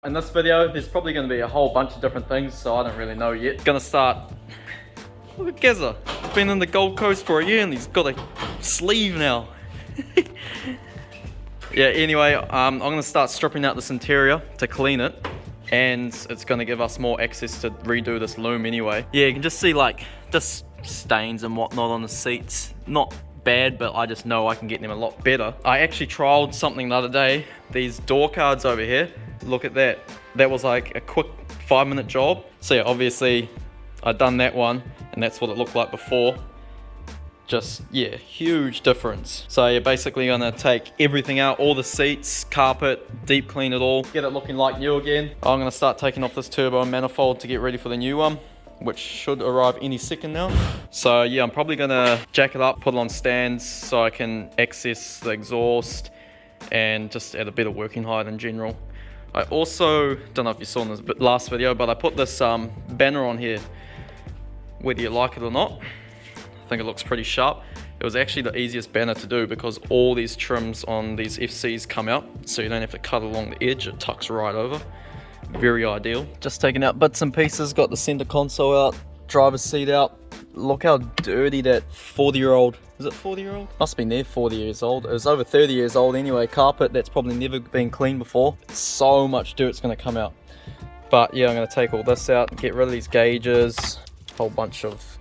In this video, there's probably going to be a whole bunch of different things, so I don't really know yet. Gonna start. Look at Gazza. Been in the Gold Coast for a year and he's got a sleeve now. Yeah, anyway, I'm gonna start stripping out this interior to clean it, and it's gonna give us more access to redo this loom anyway. Yeah, you can just see like just stains and whatnot on the seats. Not bad, but I just know I can get them a lot better. I actually trialed something the other day. These door cards over here, look at that. That was like a quick 5-minute job. So yeah, obviously I'd done that one and that's what it looked like before. Just, yeah, huge difference. So you're basically gonna take everything out, all the seats, carpet, deep clean it all, get it looking like new again. I'm gonna start taking off this turbo and manifold to get ready for the new one, which should arrive any second now. So yeah, I'm probably gonna jack it up, put it on stands so I can access the exhaust and just at a better working height in general. I also, don't know if you saw in this last video, but I put this banner on here, whether you like it or not. I think it looks pretty sharp. It was actually the easiest banner to do because all these trims on these FCs come out, so you don't have to cut along the edge, it tucks right over. Very ideal. Just taking out bits and pieces, got the center console out, driver's seat out. Look how dirty that 40-year-old, is it 40-year-old? Must be near 40 years old. It was over 30 years old anyway. Carpet that's probably never been cleaned before. So much dirt's gonna come out. But yeah, I'm gonna take all this out, get rid of these gauges, a whole bunch of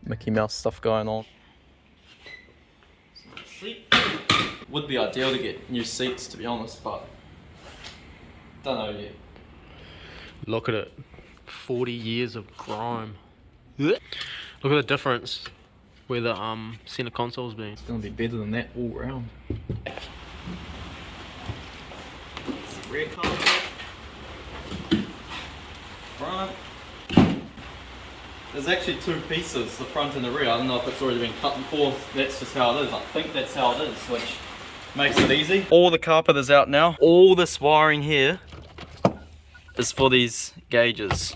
Mickey Mouse stuff going on. Would be ideal to get new seats, to be honest, but don't know yet. Look at it, 40 years of grime. Look at the difference where the center console's been. It's gonna be better than that all round. It's rear carpet, front. There's actually two pieces, the front and the rear. I don't know if it's already been cut before. That's just how it is. I think that's how it is, which makes it easy. All the carpet is out now. All this wiring here is for these gauges.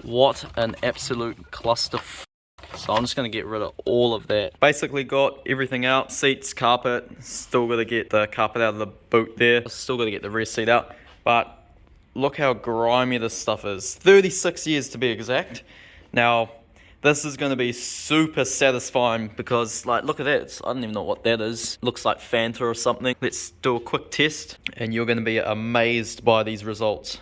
What an absolute cluster. So I'm just gonna get rid of all of that. Basically got everything out, seats, carpet. Still gotta get the carpet out of the boot there. Still gotta get the rear seat out. But look how grimy this stuff is. 36 years to be exact. Now, this is going to be super satisfying because, like, look at that. I don't even know what that is. Looks like Fanta or something. Let's do a quick test and you're going to be amazed by these results.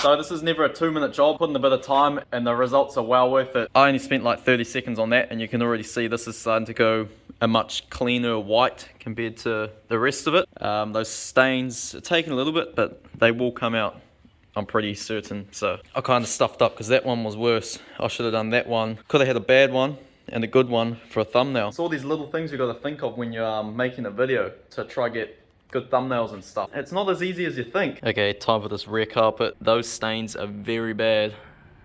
So this is never a 2-minute job, put in a bit of time and the results are well worth it. I only spent like 30 seconds on that and you can already see this is starting to go a much cleaner white compared to the rest of it. Those stains are taking a little bit, but they will come out, I'm pretty certain. So I kind of stuffed up because that one was worse. I should have done that one. Could have had a bad one and a good one for a thumbnail. It's all these little things you got to think of when you're making a video to try get good thumbnails and stuff. It's not as easy as you think. Okay, time for this rear carpet. Those stains are very bad.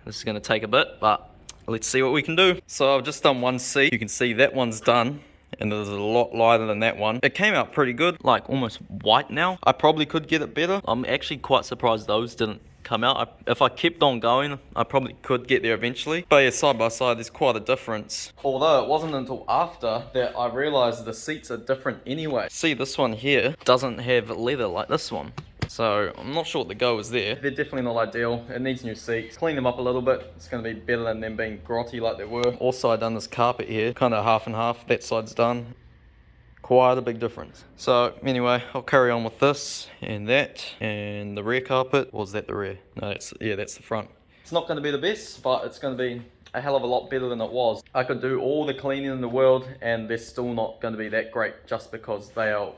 This is gonna take a bit, but let's see what we can do. So I've just done one seat. You can see that one's done and there's a lot lighter than that one. It came out pretty good, like almost white now. I probably could get it better. I'm actually quite surprised those didn't come out. If I kept on going, I probably could get there eventually. But yeah, side by side, there's quite a difference. Although it wasn't until after that I realized the seats are different anyway. See, this one here doesn't have leather like this one. So I'm not sure what the go is there. They're definitely not ideal. It needs new seats. Clean them up a little bit. It's going to be better than them being grotty like they were. Also, I've done this carpet here, kind of half and half. That side's done. Quite a big difference. So anyway, I'll carry on with this and that and the rear carpet. Or is that the rear? No, that's the front. It's not going to be the best, but it's going to be a hell of a lot better than it was. I could do all the cleaning in the world and they're still not going to be that great just because they are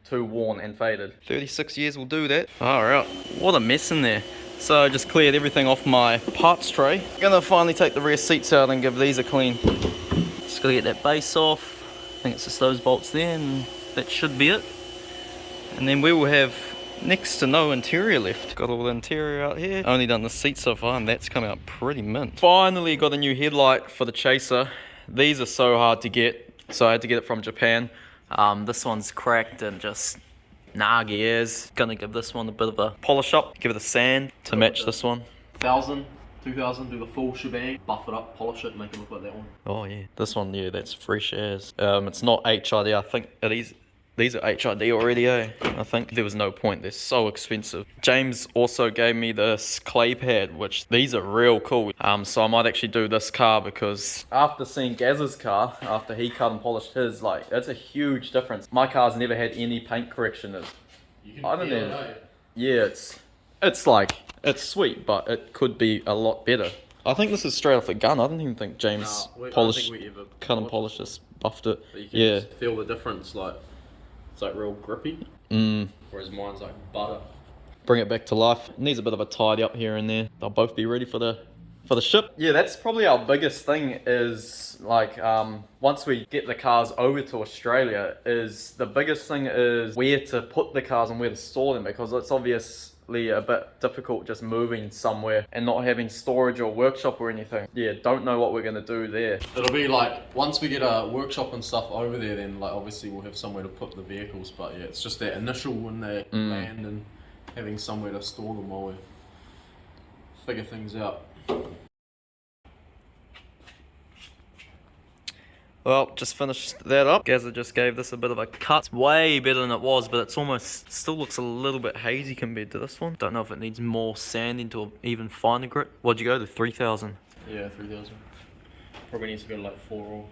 too worn and faded. 36 years will do that. Alright, what a mess in there. So I just cleared everything off my parts tray. Gonna finally take the rear seats out and give these a clean. Just gotta get that base off. I think it's just those bolts there and that should be it. And then we will have next to no interior left. Got all the interior out here. Only done the seat so far and that's come out pretty mint. Finally got a new headlight for the Chaser. These are so hard to get, so I had to get it from Japan. This one's cracked and just nah gears. Gonna give this one a bit of a polish up, give it a sand to match this one. 1000, 2000, do the full shebang, buff it up, polish it, make it look like that one. Oh yeah, this one, yeah, that's fresh as. It's not HID, I think it is. These are HID already, eh? I think there was no point, they're so expensive. James also gave me this clay pad, which these are real cool. So I might actually do this car because after seeing Gaz's car, after he cut and polished his, like, it's a huge difference. My car's never had any paint correction. I don't know. Yeah, it's like, it's sweet, but it could be a lot better. I think this is straight off the gun. I don't even think James cut and polished this, buffed it. But you can just feel the difference, like, it's like real grippy. Whereas mine's like butter. Bring it back to life. It needs a bit of a tidy up here and there. They'll both be ready for the ship. Yeah, that's probably our biggest thing is like once we get the cars over to Australia, is the biggest thing is where to put the cars and where to store them, because it's obviously a bit difficult just moving somewhere and not having storage or workshop or anything. Yeah, don't know what we're gonna do there. It'll be like, once we get a workshop and stuff over there, then like obviously we'll have somewhere to put the vehicles, but yeah, it's just that initial when they land and having somewhere to store them while we figure things out. Well, just finished that up. Gazza just gave this a bit of a cut. It's way better than it was, but it's almost, still looks a little bit hazy compared to this one. Don't know if it needs more sanding to even finer grit. What'd you go to, 3000? Yeah, 3000. Probably needs to go to like 4 or...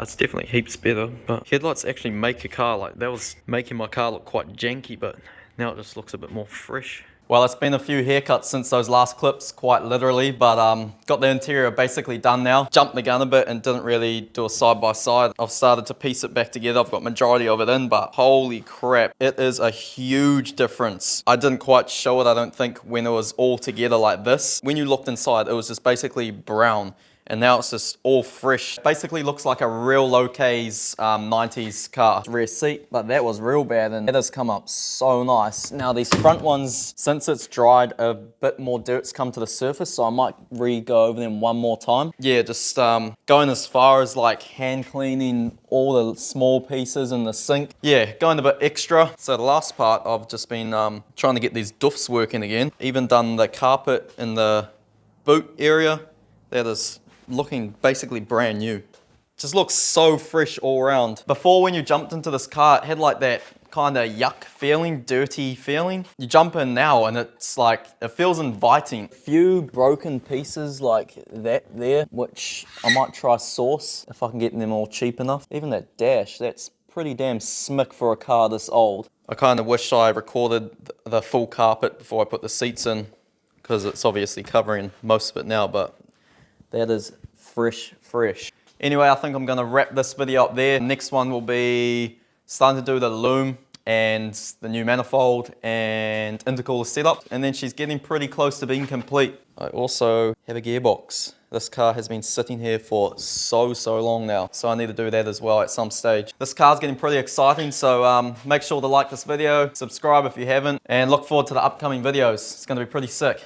It's definitely heaps better, but headlights actually make a car, like, that was making my car look quite janky, but now it just looks a bit more fresh. Well, it's been a few haircuts since those last clips, quite literally, but got the interior basically done now. Jumped the gun a bit and didn't really do a side-by-side. I've started to piece it back together. I've got majority of it in, but holy crap, it is a huge difference. I didn't quite show it, I don't think, when it was all together like this. When you looked inside, it was just basically brown. And now it's just all fresh. Basically looks like a real low-K's 90s car. Rear seat, but that was real bad and it has come up so nice. Now these front ones, since it's dried, a bit more dirt's come to the surface, so I might re-go over them one more time. Yeah, just going as far as like hand cleaning all the small pieces in the sink. Yeah, going a bit extra. So the last part, I've just been trying to get these doofs working again. Even done the carpet in the boot area. That is looking basically brand new. Just looks so fresh all around. Before, when you jumped into this car, it had like that kind of yuck feeling, dirty feeling. You jump in now and it's like, it feels inviting. Few broken pieces like that there, which I might try source if I can get them all cheap enough. Even that dash, that's pretty damn smick for a car this old. I kind of wish I recorded the full carpet before I put the seats in, because it's obviously covering most of it now, but that is fresh. Anyway, I think I'm going to wrap this video up there. Next one will be starting to do the loom and the new manifold and intercooler setup. And then she's getting pretty close to being complete. I also have a gearbox. This car has been sitting here for so long now. So I need to do that as well at some stage. This car's getting pretty exciting, so make sure to like this video, subscribe if you haven't, and look forward to the upcoming videos. It's going to be pretty sick.